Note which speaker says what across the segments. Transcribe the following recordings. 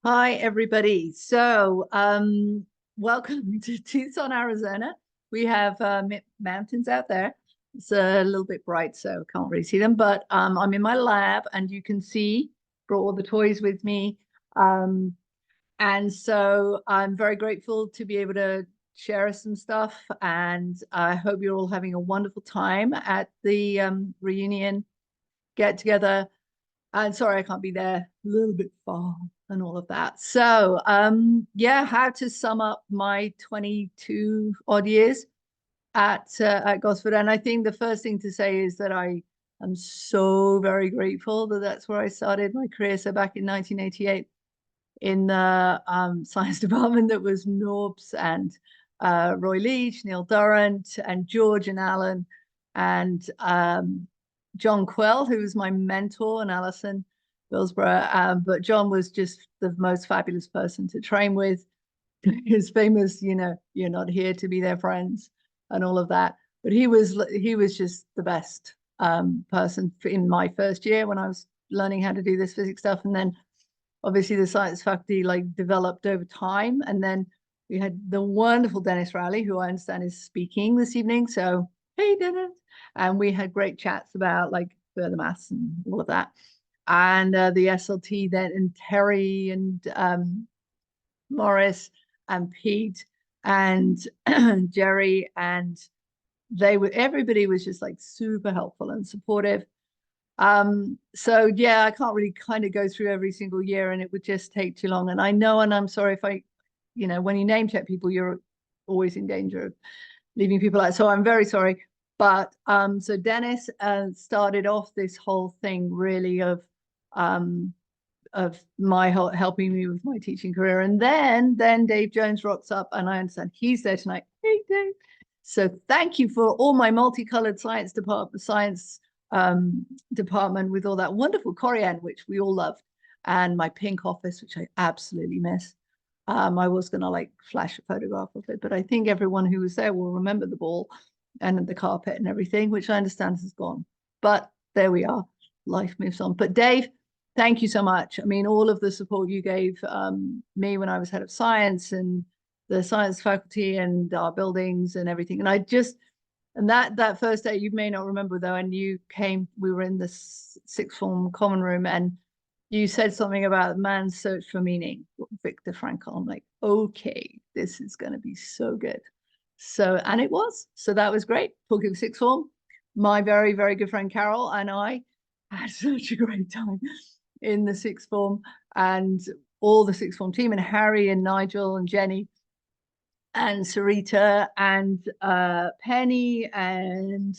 Speaker 1: Hi, everybody. Welcome to Tucson, Arizona. We have mountains out there. It's a little bit bright, so can't really see them, but I'm in my lab and you can see, brought all the toys with me. Um, and so I'm very grateful to be able to share some stuff. And I hope you're all having a wonderful time at the reunion get together. And sorry, I can't be there, a little bit far and all of that. Yeah, how to sum up my 22 odd years at Gosford. And I think the first thing to say is that I am so very grateful that that's where I started my career. So back in 1988 in the science department, that was Norbs and Roy Leach, Neil Durrant, and George and Alan, and John Quell, who was my mentor, and Alison Billsborough. But John was just the most fabulous person to train with. His famous, you're not here to be their friends and all of that. But he was just the best person in my first year when I was learning how to do this physics stuff. And then obviously the science faculty like developed over time. And then we had the wonderful Dennis Rowley, who I understand is speaking this evening. So, hey, Dennis. And we had great chats about like further maths and all of that. And the SLT then, and Terry and Morris and Pete and Jerry, and everybody was just like super helpful and supportive. So yeah, I can't really kind of go through every single year and it would just take too long. And I know, and I'm sorry if when you name check people, you're always in danger of leaving people out. So I'm very sorry. But so Dennis started off this whole thing really um, of my helping me with my teaching career. And then Dave Jones rocks up, and I understand he's there tonight. Hey, Dave. So thank you for all my multicolored science department with all that wonderful corian, which we all loved, and my pink office, which I absolutely miss. I was gonna like flash a photograph of it, but I think everyone who was there will remember the ball and the carpet and everything, which I understand has gone. But there we are. Life moves on. But Dave, thank you so much. I mean, all of the support you gave me when I was head of science and the science faculty and our buildings and everything. And that first day, you may not remember though, and you came, we were in the sixth form common room, and you said something about man's search for meaning, Viktor Frankl. I'm like, okay, this is going to be so good. So, and it was. So that was great. Talking sixth form, my very, very good friend Carol and I had such a great time in the sixth form, and all the sixth form team, and Harry and Nigel and Jenny and Sarita and Penny and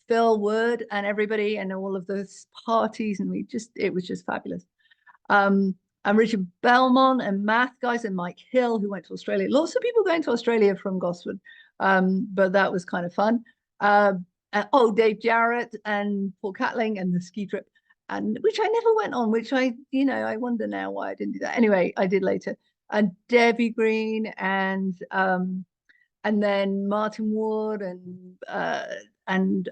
Speaker 1: Phil Wood and everybody, and all of those parties, and it was just fabulous. And Richard Belmont and math guys and Mike Hill, who went to Australia. Lots of people going to Australia from Gosford, but that was kind of fun. Dave Jarrett and Paul Catling and the ski trip, and which I never went on, which I wonder now why I didn't do that. Anyway, I did later. And Debbie Green and then Martin Wood and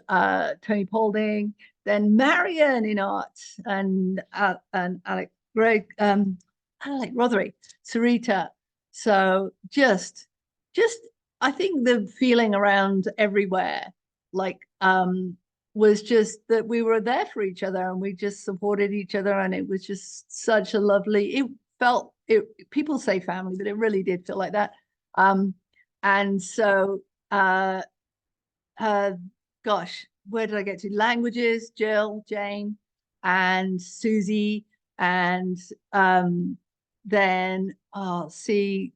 Speaker 1: Tony Paulding, then Marion in art and Alec Greg Alec Rothery, Sarita. So just I think the feeling around everywhere like was just that we were there for each other and we just supported each other, and it was just such a lovely, it felt it, people say family, but it really did feel like that. And so uh gosh, where did I get to? Languages, Jill, Jane, and Susie, and then see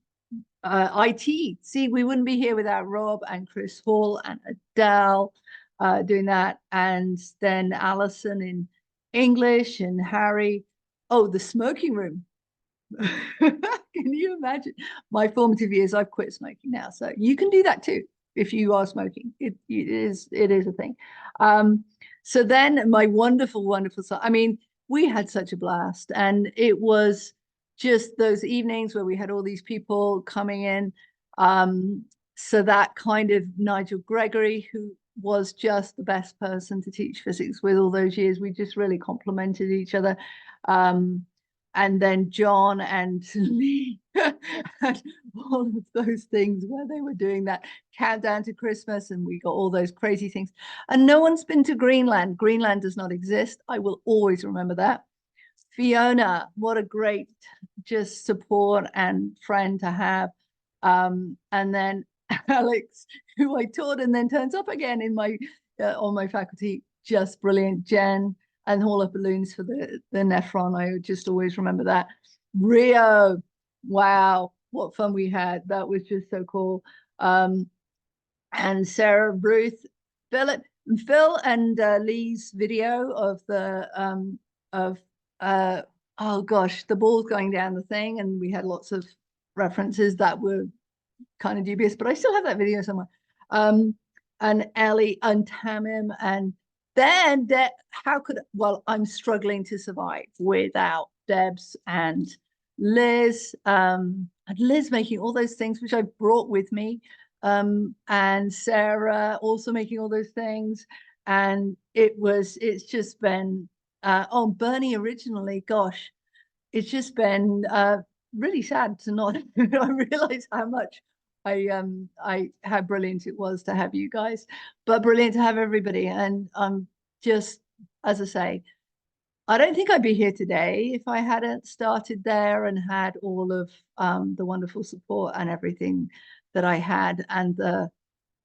Speaker 1: IT. See, we wouldn't be here without Rob and Chris Hall and Adele doing that, and then Alison in English and Harry. Oh, the smoking room. Can you imagine my formative years? I've quit smoking now, so you can do that too if you are smoking. It is a thing. So then my wonderful, wonderful son. I mean, we had such a blast, and it was just those evenings where we had all these people coming in. So that kind of Nigel Gregory, who was just the best person to teach physics with all those years, we just really complemented each other. and then John and Lee and all of those things where they were doing that countdown to Christmas, and we got all those crazy things. And no one's been to Greenland. Greenland does not exist. I will always remember that. Fiona, what a great just support and friend to have. And then Alex, who I taught and then turns up again in my on my faculty, just brilliant. Jen and Hall of Balloons for the Nephron. I just always remember that. Rio, wow, what fun we had. That was just so cool. And Sarah, Ruth, Phil and Lee's video of the of oh gosh, the ball's going down the thing, and we had lots of references that were kind of dubious, but I still have that video somewhere. And Ellie and Tamim, and then how could, well, I'm struggling to survive without Debs and Liz, and Liz making all those things which I brought with me, and Sarah also making all those things. And it's just been oh, Bernie originally, gosh, it's just been really sad to not I realize how much I how brilliant it was to have you guys, but brilliant to have everybody. And just, as I say, I don't think I'd be here today if I hadn't started there and had all of the wonderful support and everything that I had, and the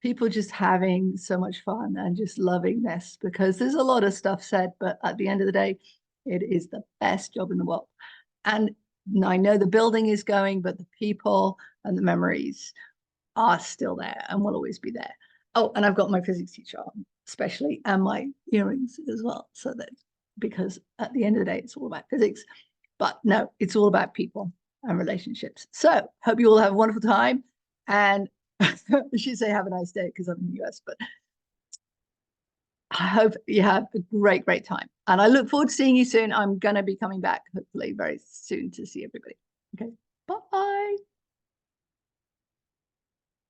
Speaker 1: people just having so much fun and just loving this, because there's a lot of stuff said, but at the end of the day, it is the best job in the world. And I know the building is going, but the people and the memories are still there and will always be there. Oh, and I've got my physics teacher on, especially, and my earrings as well. So that, because at the end of the day, it's all about physics, but no, it's all about people and relationships. So hope you all have a wonderful time. And I should say have a nice day because I'm in the US, but I hope you have a great, great time. And I look forward to seeing you soon. I'm going to be coming back hopefully very soon to see everybody. Okay, bye.